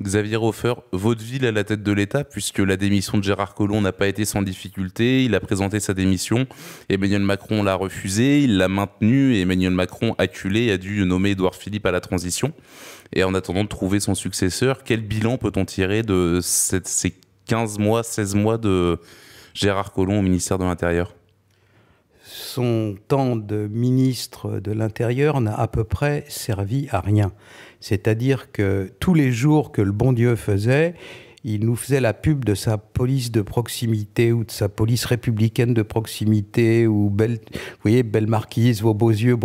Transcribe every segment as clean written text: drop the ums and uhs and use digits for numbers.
Xavier Hofer, vaudeville à la tête de l'État, puisque la démission de Gérard Collomb n'a pas été sans difficulté. Il a présenté sa démission, Emmanuel Macron l'a refusée, il l'a maintenue, et Emmanuel Macron, acculé, a dû nommer Édouard Philippe à la transition. Et en attendant de trouver son successeur, quel bilan peut-on tirer de ces 15 mois, 16 mois de Gérard Collomb au ministère de l'Intérieur? Son temps de ministre de l'Intérieur n'a à peu près servi à rien. C'est-à-dire que tous les jours que le bon Dieu faisait, il nous faisait la pub de sa police de proximité ou de sa police républicaine de proximité ou belle, vous voyez, belle marquise, vos beaux yeux.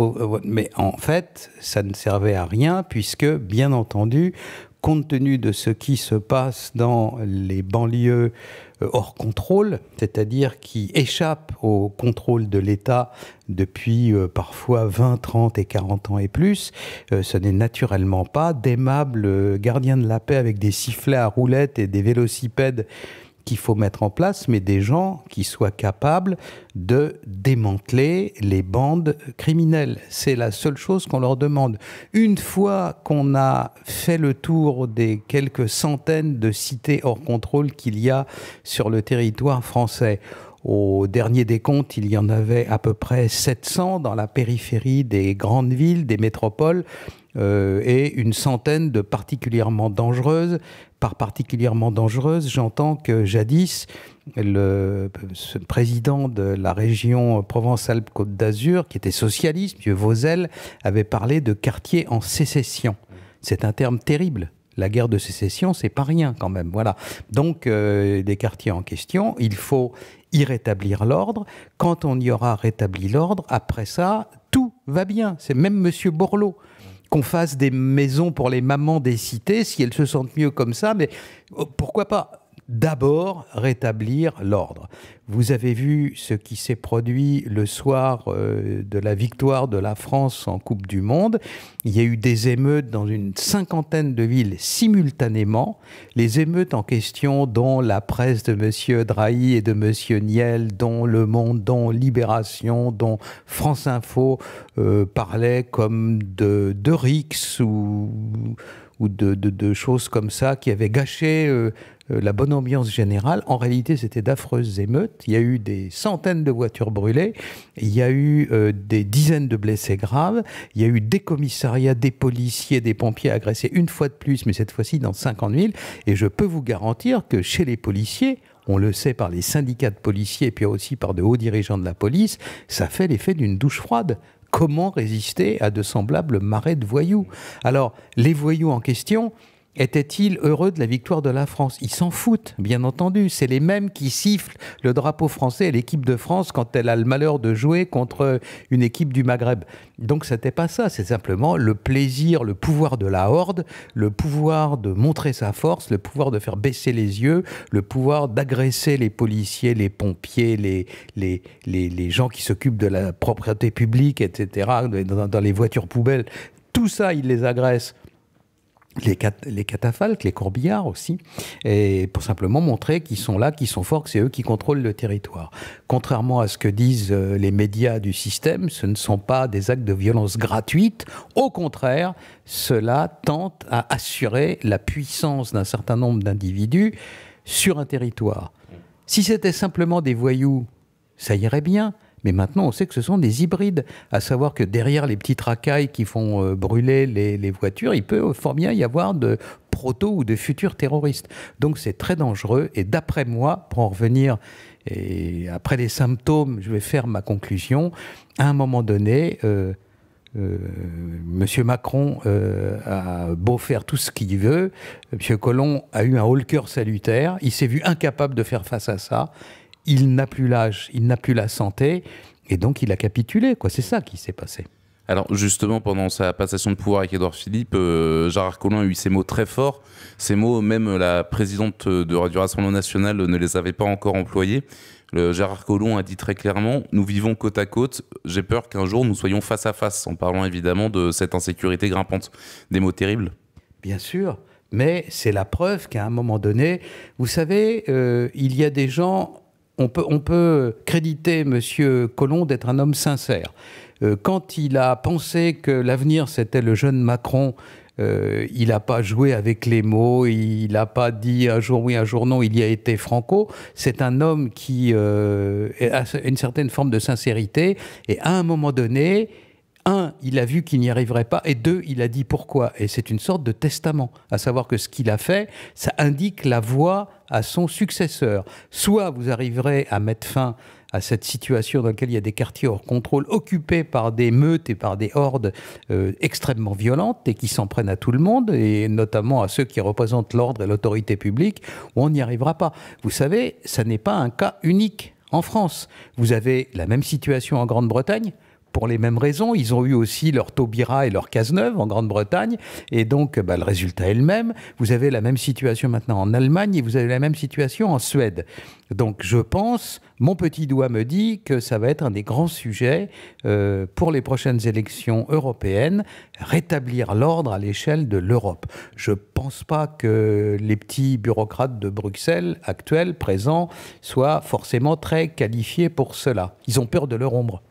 Mais en fait, ça ne servait à rien puisque, bien entendu, compte tenu de ce qui se passe dans les banlieues hors contrôle, c'est-à-dire qui échappent au contrôle de l'État depuis parfois 20, 30 et 40 ans et plus, ce n'est naturellement pas d'aimables gardiens de la paix avec des sifflets à roulettes et des vélocipèdes qu'il faut mettre en place, mais des gens qui soient capables de démanteler les bandes criminelles. C'est la seule chose qu'on leur demande. Une fois qu'on a fait le tour des quelques centaines de cités hors contrôle qu'il y a sur le territoire français, au dernier décompte, il y en avait à peu près 700 dans la périphérie des grandes villes, des métropoles, et une centaine de particulièrement dangereuses. Par particulièrement dangereuse, j'entends que jadis, ce président de la région Provence-Alpes-Côte d'Azur, qui était socialiste, M. Vauzel, avait parlé de quartier en sécession. C'est un terme terrible. La guerre de sécession, c'est pas rien quand même. Voilà. Donc, des quartiers en question, il faut y rétablir l'ordre. Quand on y aura rétabli l'ordre, après ça, tout va bien. C'est même M. Borloo. Qu'on fasse des maisons pour les mamans des cités, si elles se sentent mieux comme ça, mais pourquoi pas d'abord rétablir l'ordre. Vous avez vu ce qui s'est produit le soir de la victoire de la France en Coupe du Monde. Il y a eu des émeutes dans une cinquantaine de villes simultanément. Les émeutes en question, dont la presse de M. Drahi et de M. Niel, dont Le Monde, dont Libération, dont France Info parlaient comme de rixes ou de choses comme ça qui avaient gâché la bonne ambiance générale. En réalité, c'était d'affreuses émeutes. Il y a eu des centaines de voitures brûlées. Il y a eu des dizaines de blessés graves. Il y a eu des commissariats, des policiers, des pompiers agressés une fois de plus, mais cette fois-ci dans 50 000. Et je peux vous garantir que chez les policiers, on le sait par les syndicats de policiers et puis aussi par de hauts dirigeants de la police, ça fait l'effet d'une douche froide. Comment résister à de semblables marées de voyous? Alors, les voyous en question, étaient-ils heureux de la victoire de la France? Ils s'en foutent, bien entendu. C'est les mêmes qui sifflent le drapeau français et l'équipe de France quand elle a le malheur de jouer contre une équipe du Maghreb. Donc, c'était pas ça. C'est simplement le plaisir, le pouvoir de la horde, le pouvoir de montrer sa force, le pouvoir de faire baisser les yeux, le pouvoir d'agresser les policiers, les pompiers, les gens qui s'occupent de la propriété publique, etc., dans les voitures poubelles. Tout ça, ils les agressent. Les catafalques, les corbillards aussi, et pour simplement montrer qu'ils sont là, qu'ils sont forts, que c'est eux qui contrôlent le territoire. Contrairement à ce que disent les médias du système, ce ne sont pas des actes de violence gratuite. Au contraire, cela tente à assurer la puissance d'un certain nombre d'individus sur un territoire. Si c'était simplement des voyous, ça irait bien. Mais maintenant, on sait que ce sont des hybrides, à savoir que derrière les petites racailles qui font brûler les voitures, il peut fort bien y avoir de proto ou de futurs terroristes. Donc c'est très dangereux. Et d'après moi, pour en revenir, et après les symptômes, je vais faire ma conclusion. À un moment donné, Monsieur Macron a beau faire tout ce qu'il veut, Monsieur Collomb a eu un haut-le-cœur salutaire, il s'est vu incapable de faire face à ça. Il n'a plus l'âge, il n'a plus la santé, et donc il a capitulé, quoi. C'est ça qui s'est passé. Alors justement, pendant sa passation de pouvoir avec Édouard Philippe, Gérard Collomb a eu ces mots très forts. Ces mots, même la présidente du Rassemblement national ne les avait pas encore employés. Gérard Collomb a dit très clairement « Nous vivons côte à côte, j'ai peur qu'un jour nous soyons face à face », en parlant évidemment de cette insécurité grimpante. Des mots terribles. Bien sûr, mais c'est la preuve qu'à un moment donné, vous savez, il y a des gens... On peut créditer M. Collomb d'être un homme sincère. Quand il a pensé que l'avenir, c'était le jeune Macron, il n'a pas joué avec les mots, il n'a pas dit un jour oui, un jour non, il y a été franco. C'est un homme qui a une certaine forme de sincérité, et à un moment donné, un, il a vu qu'il n'y arriverait pas, et deux, il a dit pourquoi. Et c'est une sorte de testament, à savoir que ce qu'il a fait, ça indique la voie à son successeur. Soit vous arriverez à mettre fin à cette situation dans laquelle il y a des quartiers hors contrôle, occupés par des meutes et par des hordes extrêmement violentes et qui s'en prennent à tout le monde, et notamment à ceux qui représentent l'ordre et l'autorité publique, ou on n'y arrivera pas. Vous savez, ça n'est pas un cas unique en France. Vous avez la même situation en Grande-Bretagne, pour les mêmes raisons. Ils ont eu aussi leur Taubira et leur Cazeneuve en Grande-Bretagne, et donc le résultat est le même. Vous avez la même situation maintenant en Allemagne, et vous avez la même situation en Suède. Donc je pense, mon petit doigt me dit que ça va être un des grands sujets pour les prochaines élections européennes, rétablir l'ordre à l'échelle de l'Europe. Je ne pense pas que les petits bureaucrates de Bruxelles actuels, présents, soient forcément très qualifiés pour cela. Ils ont peur de leur ombre.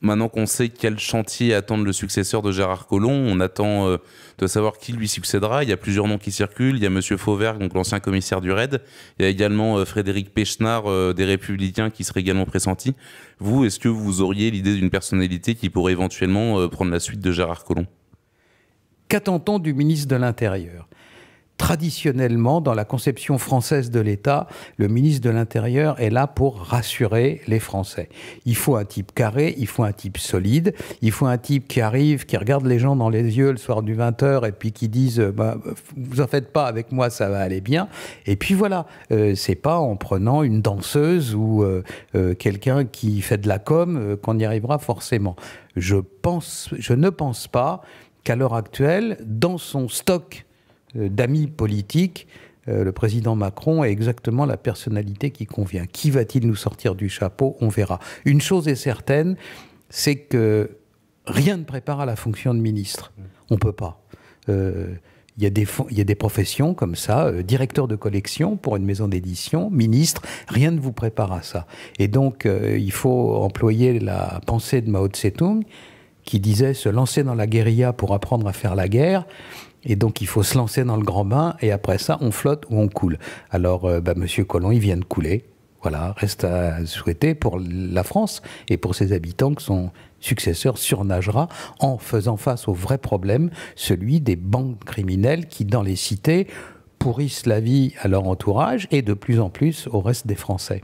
Maintenant qu'on sait quel chantier attendre le successeur de Gérard Collomb, on attend de savoir qui lui succédera. Il y a plusieurs noms qui circulent. Il y a M. Fauvergue, donc l'ancien commissaire du RAID. Il y a également Frédéric Pechnard des Républicains qui serait également pressenti. Vous, est-ce que vous auriez l'idée d'une personnalité qui pourrait éventuellement prendre la suite de Gérard Collomb? Qu'attend-on du ministre de l'Intérieur ? Traditionnellement, dans la conception française de l'État, le ministre de l'Intérieur est là pour rassurer les Français. Il faut un type carré, il faut un type solide, il faut un type qui arrive, qui regarde les gens dans les yeux le soir du 20h et puis qui disent vous en faites pas, avec moi ça va aller bien. Et puis voilà, c'est pas en prenant une danseuse ou quelqu'un qui fait de la com qu'on y arrivera forcément. Je ne pense pas qu'à l'heure actuelle, dans son stock d'amis politiques, le président Macron est exactement la personnalité qui convient. Qui va-t-il nous sortir du chapeau? On verra. Une chose est certaine, c'est que rien ne prépare à la fonction de ministre. On ne peut pas. Il y a des professions comme ça, directeur de collection pour une maison d'édition, ministre, rien ne vous prépare à ça. Et donc, il faut employer la pensée de Mao Tse-tung, qui disait se lancer dans la guérilla pour apprendre à faire la guerre. Et donc, il faut se lancer dans le grand bain, et après ça, on flotte ou on coule. Alors, M. Collomb, il vient de couler. Voilà, reste à souhaiter pour la France et pour ses habitants que son successeur surnagera en faisant face au vrai problème, celui des bandes criminelles qui, dans les cités, pourrissent la vie à leur entourage et de plus en plus au reste des Français.